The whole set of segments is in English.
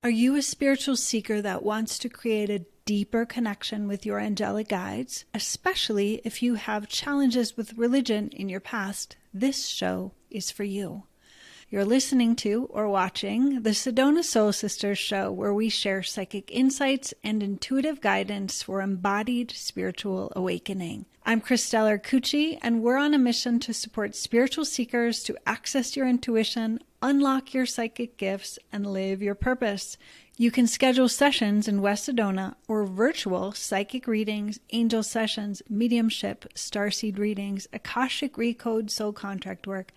Are you a spiritual seeker that wants to create a deeper connection with your angelic guides? Especially if you have challenges with religion in your past, this show is for you. You're listening to or watching the Sedona Soul Sisters Show, where we share psychic insights and intuitive guidance for embodied spiritual awakening. I'm Christelle Arcucci, and we're on a mission to support spiritual seekers to access your intuition, unlock your psychic gifts, and live your purpose. You can schedule sessions in West Sedona or virtual psychic readings, angel sessions, mediumship, starseed readings, Akashic Recode soul contract work,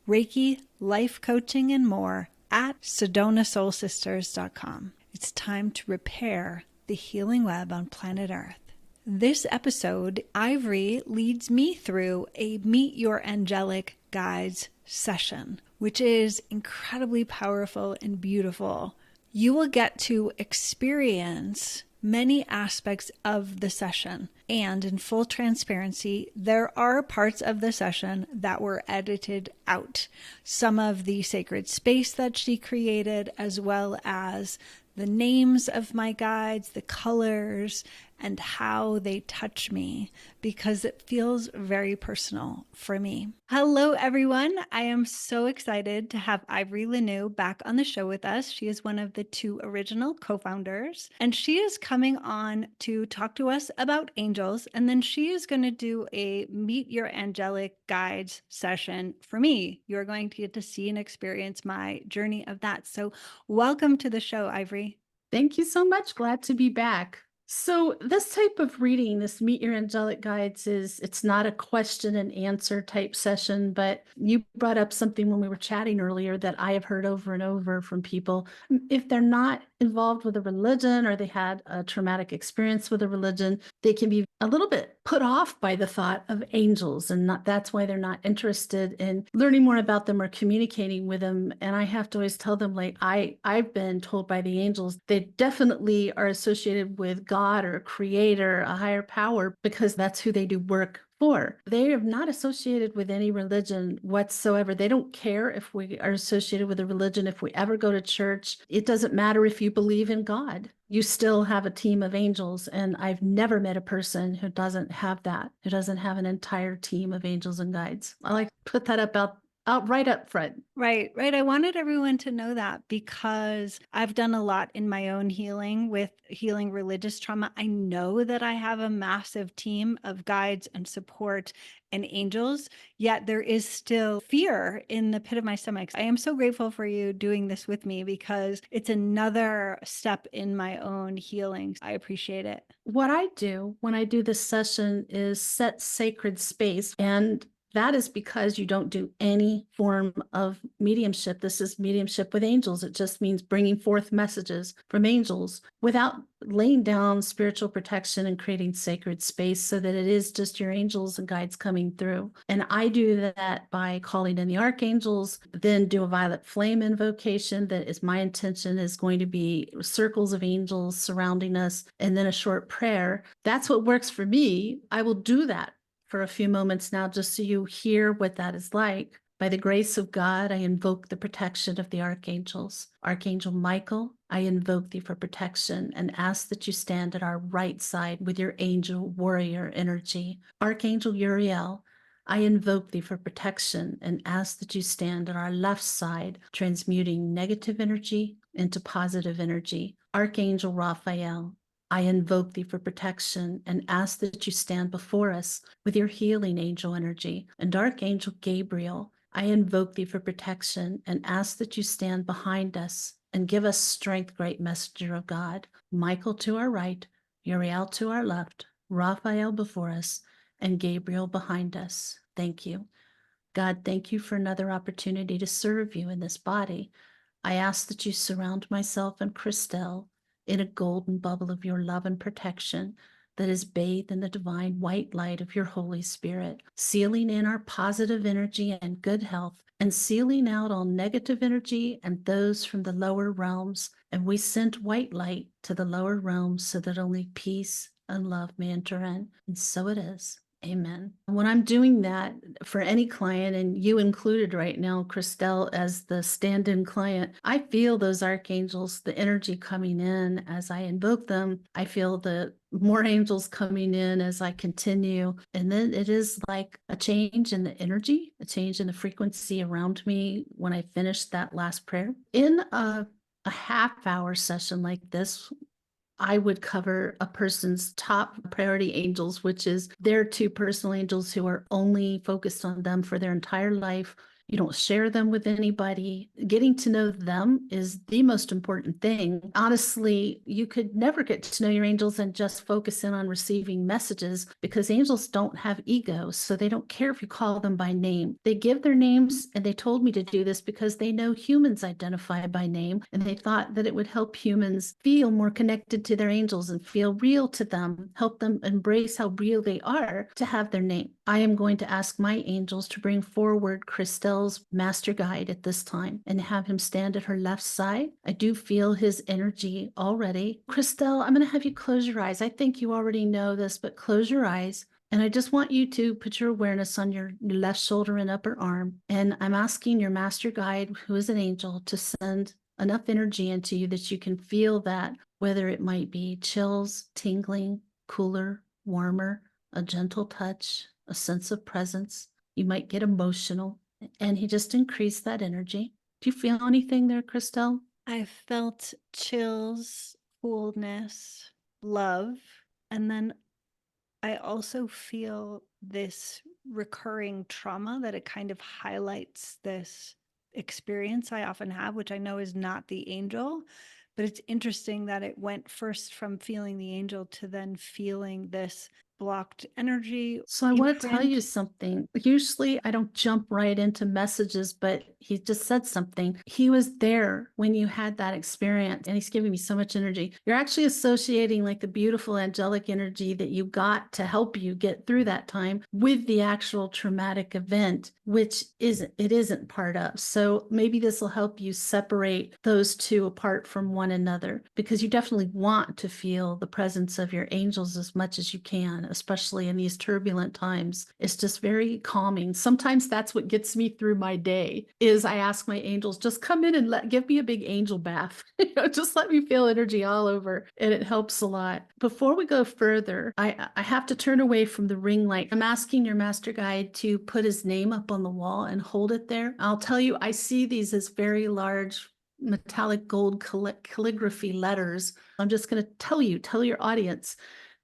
Reiki, life coaching, and more at SedonaSoulSisters.com. It's time to repair the healing web on planet Earth. This episode, Ivory leads me through a Meet Your Angelic Guides session, which is incredibly powerful and beautiful. You will get to experience many aspects of the session. And in full transparency, there are parts of the session that were edited out. Some of the sacred space that she created, as well as the names of my guides, the colors, and how they touch me, because it feels very personal for me. Hello, everyone. I am so excited to have Ivory LaNoue back on the show with us. She is one of the two original co-founders, and she is coming on to talk to us about angels, and then she is going to do a Meet Your Angelic Guides session for me. You're going to get to see and experience my journey of that. So welcome to the show, Ivory. Thank you so much. Glad to be back. So this type of reading, this Meet Your Angelic Guides, it's not a question and answer type session, but you brought up something when we were chatting earlier that I have heard over and over from people. If they're not involved with a religion or they had a traumatic experience with a religion, they can be a little bit put off by the thought of angels, and that's why they're not interested in learning more about them or communicating with them. And I have to always tell them, like, I've been told by the angels, they definitely are associated with God or a creator, a higher power, because that's who they do work for. They are not associated with any religion whatsoever. They don't care if we are associated with a religion, if we ever go to church. It doesn't matter if you believe in God. You still have a team of angels. And I've never met a person who doesn't have that, who doesn't have an entire team of angels and guides. I like to put that out right up front. Right. I wanted everyone to know that because I've done a lot in my own healing with healing religious trauma. I know that I have a massive team of guides and support and angels, yet there is still fear in the pit of my stomach. I am so grateful for you doing this with me because it's another step in my own healing. I appreciate it. What I do when I do this session is set sacred space, and that is because you don't do any form of mediumship. This is mediumship with angels. It just means bringing forth messages from angels without laying down spiritual protection and creating sacred space, so that it is just your angels and guides coming through. And I do that by calling in the archangels, then do a violet flame invocation. That is my intention, is going to be circles of angels surrounding us, and then a short prayer. That's what works for me. I will do that for a few moments now, just so you hear what that is like. By the grace of God, I invoke the protection of the archangels. Archangel Michael, I invoke thee for protection and ask that you stand at our right side with your angel warrior energy. Archangel Uriel, I invoke thee for protection and ask that you stand at our left side, transmuting negative energy into positive energy. Archangel Raphael, I invoke thee for protection and ask that you stand before us with your healing angel energy. And Archangel Gabriel, I invoke thee for protection and ask that you stand behind us and give us strength, great messenger of God. Michael to our right, Uriel to our left, Raphael before us, and Gabriel behind us. Thank you. God, thank you for another opportunity to serve you in this body. I ask that you surround myself and Christelle in a golden bubble of your love and protection that is bathed in the divine white light of your Holy Spirit, sealing in our positive energy and good health, and sealing out all negative energy and those from the lower realms. And we send white light to the lower realms so that only peace and love may enter in. And so it is. Amen. When I'm doing that for any client, and you included right now, Christelle, as the stand-in client, I feel those archangels, the energy coming in as I invoke them. I feel the more angels coming in as I continue. And then it is like a change in the energy, a change in the frequency around me when I finish that last prayer. In a half-hour session like this, I would cover a person's top priority angels, which is their two personal angels who are only focused on them for their entire life. You don't share them with anybody. Getting to know them is the most important thing. Honestly, you could never get to know your angels and just focus in on receiving messages, because angels don't have egos. So they don't care if you call them by name. They give their names, and they told me to do this because they know humans identify by name, and they thought that it would help humans feel more connected to their angels and feel real to them, help them embrace how real they are to have their name. I am going to ask my angels to bring forward Christelle's master guide at this time and have him stand at her left side. I do feel his energy already. Christelle, I'm going to have you close your eyes. I think you already know this, but close your eyes. And I just want you to put your awareness on your left shoulder and upper arm. And I'm asking your master guide, who is an angel, to send enough energy into you that you can feel that, whether it might be chills, tingling, cooler, warmer, a gentle touch, a sense of presence. You might get emotional, and he just increased that energy. Do you feel anything there, Christelle? I felt chills, coolness, love, and then I also feel this recurring trauma that it kind of highlights this experience I often have, which I know is not the angel, but it's interesting that it went first from feeling the angel to then feeling this blocked energy So I want to tell you imprint. something. Usually I don't jump right into messages, but he just said something. He was there when you had that experience, and he's giving me so much energy. You're actually associating like the beautiful angelic energy that you got to help you get through that time with the actual traumatic event, which isn't part of. So maybe this will help you separate those two apart from one another, because you definitely want to feel the presence of your angels as much as you can, especially in these turbulent times. It's just very calming. Sometimes that's what gets me through my day, is I ask my angels, just come in and give me a big angel bath. Just let me feel energy all over, and it helps a lot. Before we go further, I have to turn away from the ring light. I'm asking your master guide to put his name up on the wall and hold it there. I'll tell you, I see these as very large metallic gold calligraphy letters. I'm just going to tell your audience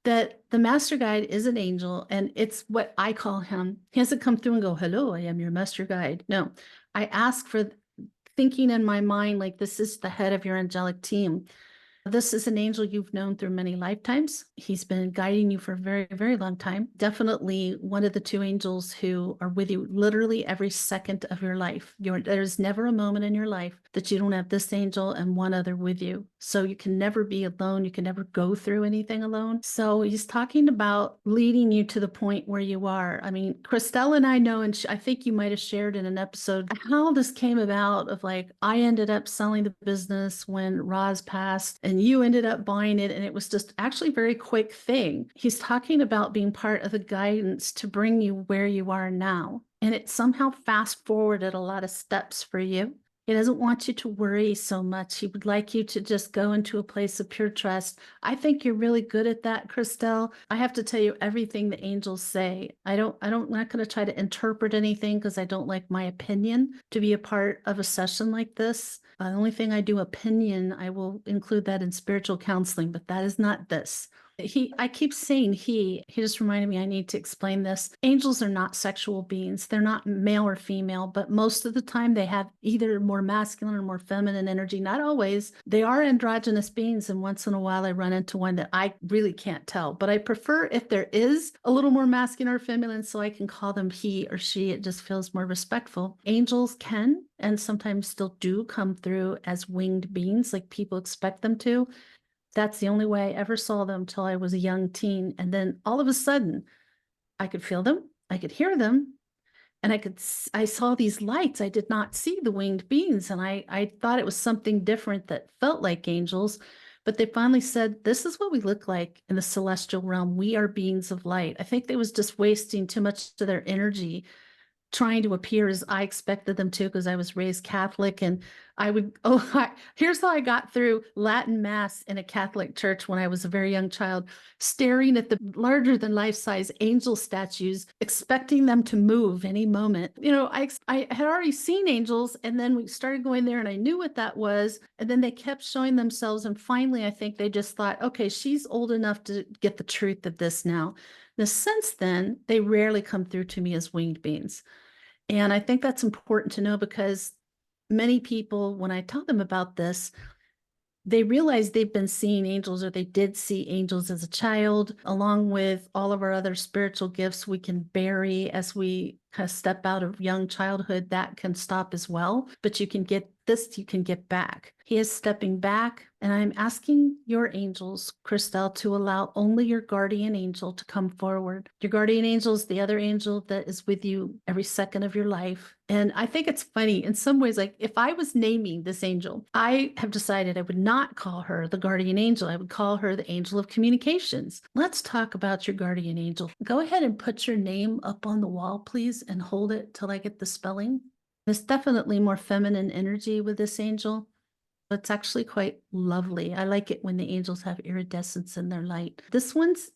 that the master guide is an angel, and it's what I call him. He doesn't come through and go, hello, I am your master guide. No, I ask for thinking in my mind, like, this is the head of your angelic team. This is an angel you've known through many lifetimes. He's been guiding you for a very, very long time. Definitely one of the two angels who are with you literally every second of your life. There's never a moment in your life that you don't have this angel and one other with you. So you can never be alone. You can never go through anything alone. So he's talking about leading you to the point where you are. I mean, Christelle and I know, and I think you might have shared in an episode how this came about, of like, I ended up selling the business when Roz passed, and you ended up buying it, and it was just actually a very quick thing. He's talking about being part of the guidance to bring you where you are now, and it somehow fast forwarded a lot of steps for you. He doesn't want you to worry so much. He would like you to just go into a place of pure trust. I think you're really good at that, Christelle. I have to tell you everything the angels say. I'm not going to try to interpret anything, because I don't like my opinion to be a part of a session like this. The only thing I do opinion, I will include that in spiritual counseling, but that is not this. I keep saying he just reminded me I need to explain this. Angels are not sexual beings. They're not male or female, but most of the time they have either more masculine or more feminine energy. Not always. They are androgynous beings, and once in a while I run into one that I really can't tell, but I prefer if there is a little more masculine or feminine, so I can call them he or she. It just feels more respectful. Angels can, and sometimes still do, come through as winged beings like people expect them to. That's the only way I ever saw them till I was a young teen. And then all of a sudden, I could feel them, I could hear them, and I saw these lights. I did not see the winged beings, and I thought it was something different that felt like angels. But they finally said, this is what we look like in the celestial realm. We are beings of light. I think they was just wasting too much of their energy trying to appear as I expected them to, because I was raised Catholic, and here's how I got through Latin Mass in a Catholic church when I was a very young child, staring at the larger than life size angel statues, expecting them to move any moment. I had already seen angels, and then we started going there and I knew what that was. And then they kept showing themselves. And finally, I think they just thought, okay, she's old enough to get the truth of this now. Since then, they rarely come through to me as winged beings. And I think that's important to know, because many people, when I tell them about this, they realize they've been seeing angels, or they did see angels as a child, along with all of our other spiritual gifts we can bury as we kind of step out of young childhood. That can stop as well. But you can get back. He is stepping back, and I'm asking your angels, Christelle, to allow only your guardian angel to come forward. Your guardian angel is the other angel that is with you every second of your life. And I think it's funny in some ways, like if I was naming this angel, I have decided I would not call her the guardian angel. I would call her the angel of communications. Let's talk about your guardian angel. Go ahead and put your name up on the wall, please, and hold it till I get the spelling. There's definitely more feminine energy with this angel. It's actually quite lovely. I like it when the angels have iridescence in their light. It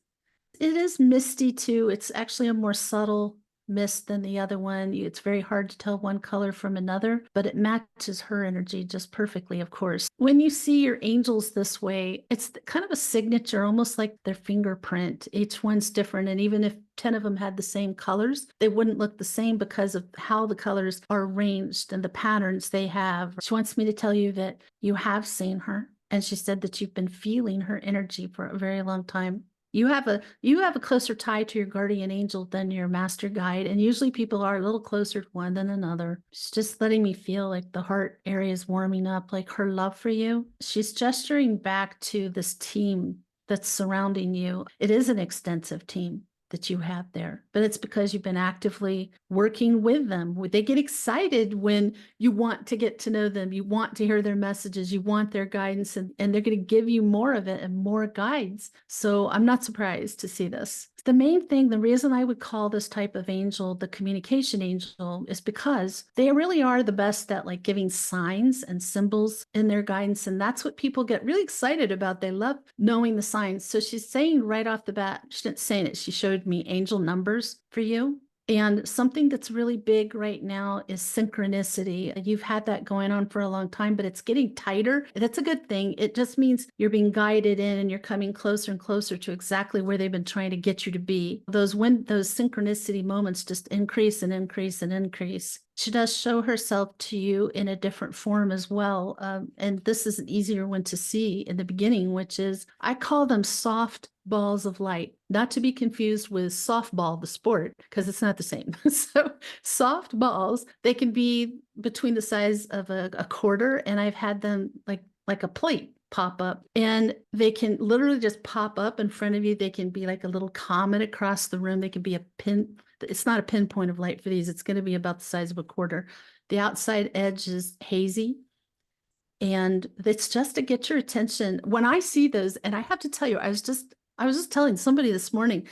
is misty too. It's actually a more subtle mist than the other one. It's very hard to tell one color from another, but it matches her energy just perfectly, of course. When you see your angels this way, it's kind of a signature, almost like their fingerprint. Each one's different. And even if 10 of them had the same colors, they wouldn't look the same because of how the colors are arranged and the patterns they have. She wants me to tell you that you have seen her. And she said that you've been feeling her energy for a very long time. You have a closer tie to your guardian angel than your master guide. And usually people are a little closer to one than another. She's just letting me feel like the heart area is warming up, like her love for you. She's gesturing back to this team that's surrounding you. It is an extensive team that you have there, but it's because you've been actively working with them. They get excited when you want to get to know them, you want to hear their messages, you want their guidance, and they're going to give you more of it and more guides. So I'm not surprised to see this. The main thing, the reason I would call this type of angel the communication angel, is because they really are the best at like giving signs and symbols in their guidance. And that's what people get really excited about. They love knowing the signs. So she's saying right off the bat, she didn't say it, she showed me angel numbers for you. And something that's really big right now is synchronicity. You've had that going on for a long time, but it's getting tighter. That's a good thing. It just means you're being guided in and you're coming closer and closer to exactly where they've been trying to get you to be. Those synchronicity moments just increase and increase and increase. She does show herself to you in a different form as well. And this is an easier one to see in the beginning, which is, I call them soft balls of light, not to be confused with softball, the sport, because it's not the same. So soft balls, they can be between the size of a quarter, and I've had them like a plate pop up, and they can literally just pop up in front of you. They can be like a little comet across the room. They can be a pin. It's not a pinpoint of light for these. It's going to be about the size of a quarter. The outside edge is hazy, and it's just to get your attention. When I see those, and I have to tell you, I was just telling somebody this morning,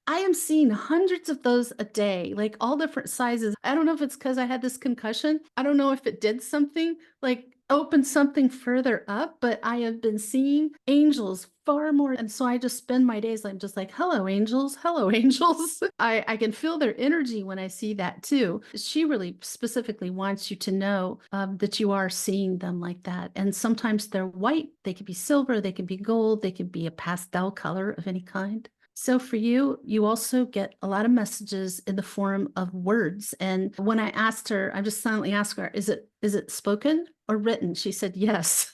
I am seeing hundreds of those a day, like all different sizes. I don't know if it's because I had this concussion. I don't know if it did something, like open something further up, but I have been seeing angels far more. And so I just spend my days like just like, hello, angels. Hello, angels. I can feel their energy when I see that too. She really specifically wants you to know that you are seeing them like that. And sometimes they're white. They could be silver. They can be gold. They can be a pastel color of any kind. So for you, you also get a lot of messages in the form of words. And when I asked her, I just silently asked her, is it spoken or written? She said, yes.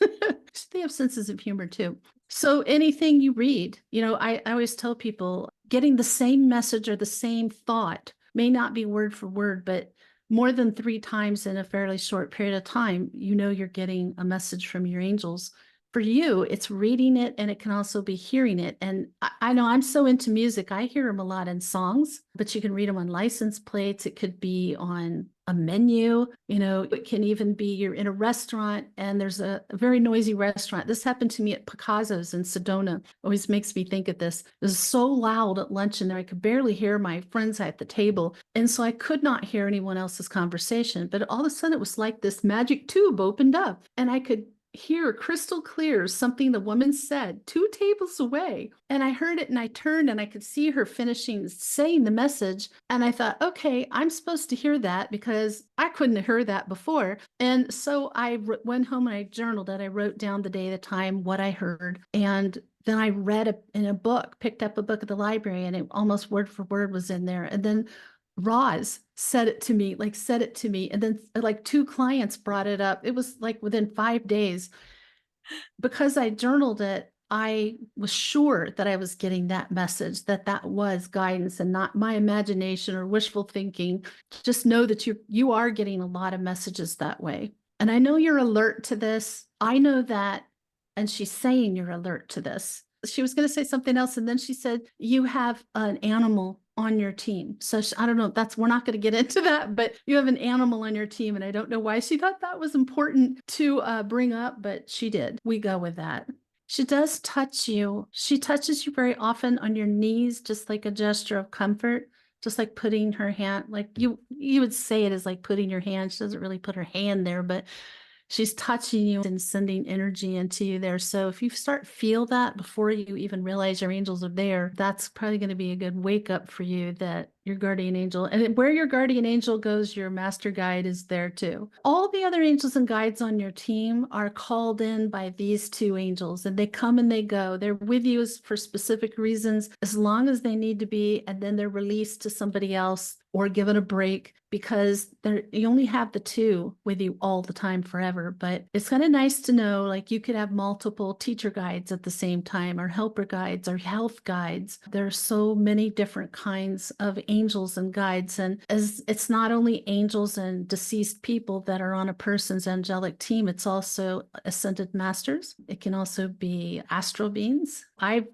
They have senses of humor too. So anything you read, I always tell people, getting the same message or the same thought may not be word for word, but more than 3 times in a fairly short period of time, you're getting a message from your angels. For you, it's reading it, and it can also be hearing it. And I know I'm so into music. I hear them a lot in songs, but you can read them on license plates. It could be on a menu. It can even be you're in a restaurant and there's a very noisy restaurant. This happened to me at Picasso's in Sedona. Always makes me think of this. It was so loud at lunch in there. I could barely hear my friends at the table. And so I could not hear anyone else's conversation. But all of a sudden it was like this magic tube opened up and I could hear crystal clear something the woman said 2 tables away. And I heard it and I turned and I could see her finishing saying the message. And I thought, okay, I'm supposed to hear that because I couldn't have heard that before. And so I went home and I journaled it. I wrote down the day, the time, what I heard. And then I read in a book, picked up a book at the library, and it almost word for word was in there. And then Roz said it to me. And then like 2 clients brought it up. It was like within 5 days. Because I journaled it, I was sure that I was getting that message, that was guidance and not my imagination or wishful thinking. Just know that you are getting a lot of messages that way. And I know you're alert to this. I know that. And she's saying you're alert to this. She was going to say something else. And then she said, you have an animal on your team. So I don't know, we're not going to get into that, but you have an animal on your team. And I don't know why she thought that was important to bring up, but she did. We go with that. She does touch you. She touches you very often on your knees, just like a gesture of comfort, just like putting her hand, like you would say it as like putting your hand. She doesn't really put her hand there, but she's touching you and sending energy into you there. So if you feel that before you even realize your angels are there, that's probably going to be a good wake up for you that your guardian angel, and where your guardian angel goes, your master guide is there too. All the other angels and guides on your team are called in by these 2 angels, and they come and they go. They're with you for specific reasons, as long as they need to be, and then they're released to somebody else or given a break, because you only have the 2 with you all the time forever. But it's kind of nice to know, like, you could have multiple teacher guides at the same time, or helper guides, or health guides. There are so many different kinds of angels and guides. And as it's not only angels and deceased people that are on a person's angelic team, it's also ascended masters. It can also be astral beings. I've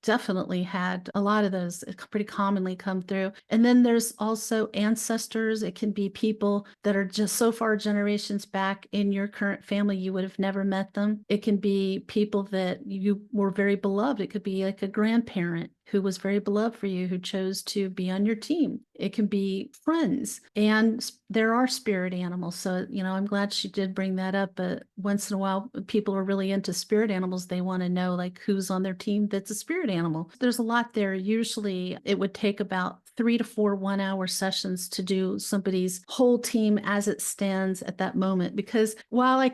definitely had a lot of those pretty commonly come through. And then there's also ancestors. It can be people that are just so far generations back in your current family, you would have never met them. It can be people that you were very beloved. It could be like a grandparent who was very beloved for you, who chose to be on your team. It can be friends, and there are spirit animals. So, I'm glad she did bring that up. But once in a while, people are really into spirit animals. They want to know like who's on their team that's a spirit animal. There's a lot there. Usually it would take about 3 to 4 1-hour sessions to do somebody's whole team as it stands at that moment. Because while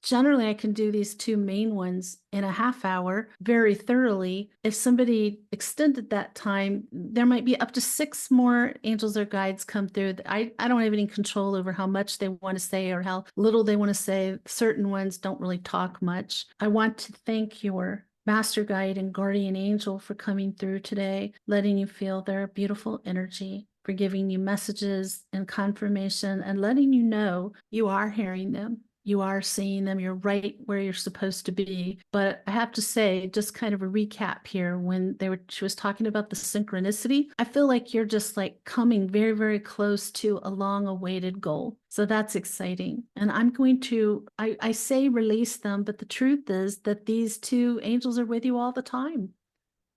generally I can do these 2 main ones in a half hour very thoroughly, if somebody extended that time, there might be up to 6 more angels or guides come through. I don't have any control over how much they want to say or how little they want to say. Certain ones don't really talk much. I want to thank your master guide and guardian angel for coming through today, letting you feel their beautiful energy, for giving you messages and confirmation, and letting you know you are hearing them. You are seeing them. You're right where you're supposed to be. But I have to say, just kind of a recap here, when she was talking about the synchronicity, I feel like you're just like coming very, very close to a long awaited goal. So that's exciting. And I'm going to, I say release them, but the truth is that these 2 angels are with you all the time.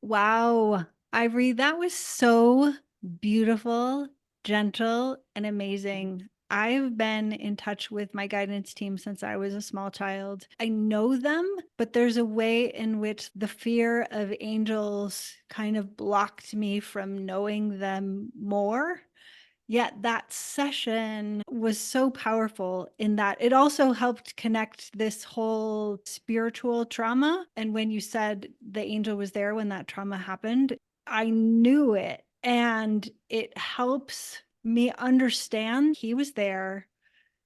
Wow, Ivory, that was so beautiful, gentle, and amazing. I've been in touch with my guidance team since I was a small child. I know them, but there's a way in which the fear of angels kind of blocked me from knowing them more. Yet that session was so powerful in that it also helped connect this whole spiritual trauma. And when you said the angel was there when that trauma happened, I knew it. And it helps me understand he was there.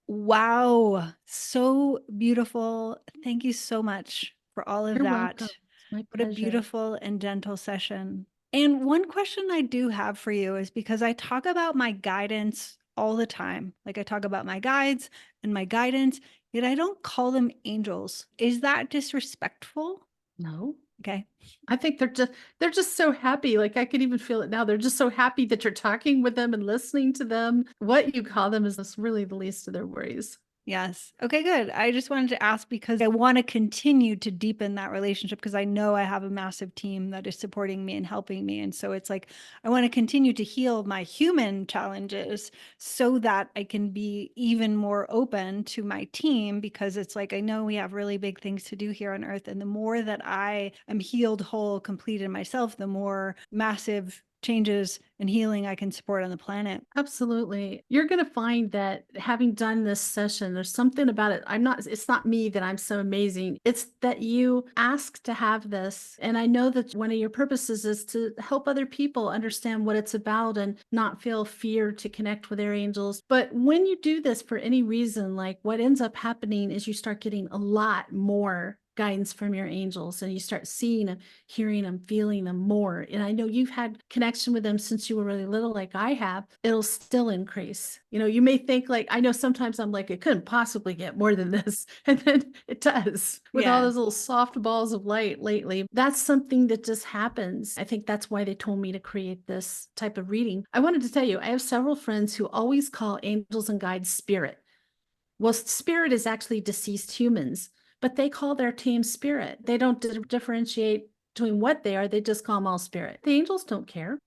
Wow. So beautiful. Thank you so much for all of You're that. welcome. It's my What a pleasure. beautiful and gentle session. And one question I do have for you is, because I talk about my guidance all the time. Like, I talk about my guides and my guidance, yet I don't call them angels. Is that disrespectful? No, Okay. I think they're just so happy. Like I could even feel it now. They're just so happy that you're talking with them and listening to them. What you call them is just really the least of their worries. Yes. Okay, good. I just wanted to ask because I want to continue to deepen that relationship because I know I have a massive team that is supporting me and helping me. And so it's like, I want to continue to heal my human challenges so that I can be even more open to my team because it's like, I know we have really big things to do here on earth. And the more that I am healed, whole, complete in myself, the more massive changes and healing I can support on the planet. Absolutely. You're going to find that having done this session, there's something about it. It's not me that I'm so amazing. It's that you ask to have this. And I know that one of your purposes is to help other people understand what it's about and not feel fear to connect with their angels. But when you do this for any reason, like what ends up happening is you start getting a lot more guidance from your angels and you start seeing them, hearing them, feeling them more. And I know you've had connection with them since you were really little, like I have. It'll still increase. You may think like, I know sometimes I'm like, it couldn't possibly get more than this. And then it does with all Yeah. those little soft balls of light lately. That's something that just happens. I think that's why they told me to create this type of reading. I wanted to tell you, I have several friends who always call angels and guides spirit. Well, spirit is actually deceased humans, but they call their team spirit. They don't differentiate between what they are. They just call them all spirit. The angels don't care.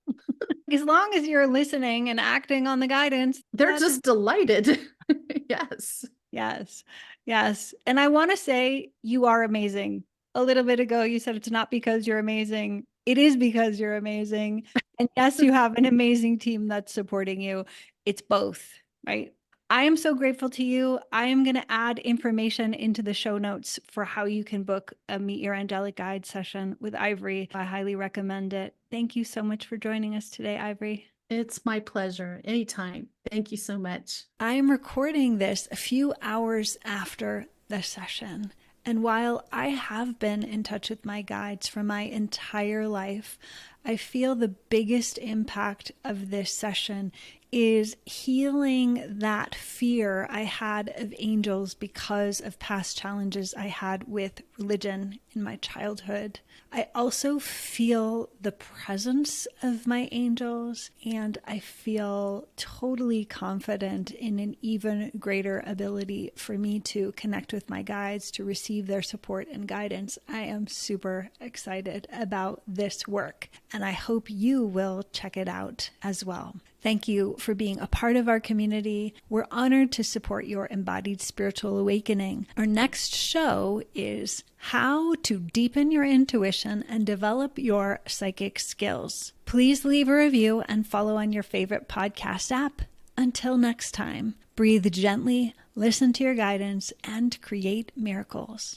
As long as you're listening and acting on the guidance, They're just delighted. Yes. yes. Yes. And I want to say you are amazing. A little bit ago, you said it's not because you're amazing. It is because you're amazing. And yes, you have an amazing team that's supporting you. It's both, right? I am so grateful to you. I am going to add information into the show notes for how you can book a Meet Your Angelic Guide session with Ivory. I highly recommend it. Thank you so much for joining us today, Ivory. It's my pleasure. Anytime. Thank you so much. I am recording this a few hours after the session. And while I have been in touch with my guides for my entire life, I feel the biggest impact of this session is healing that fear I had of angels because of past challenges I had with religion in my childhood. I also feel the presence of my angels, and I feel totally confident in an even greater ability for me to connect with my guides, to receive their support and guidance. I am super excited about this work, and I hope you will check it out as well. Thank you for being a part of our community. We're honored to support your embodied spiritual awakening. Our next show is how to deepen your intuition and develop your psychic skills. Please leave a review and follow on your favorite podcast app. Until next time, breathe gently, listen to your guidance, and create miracles.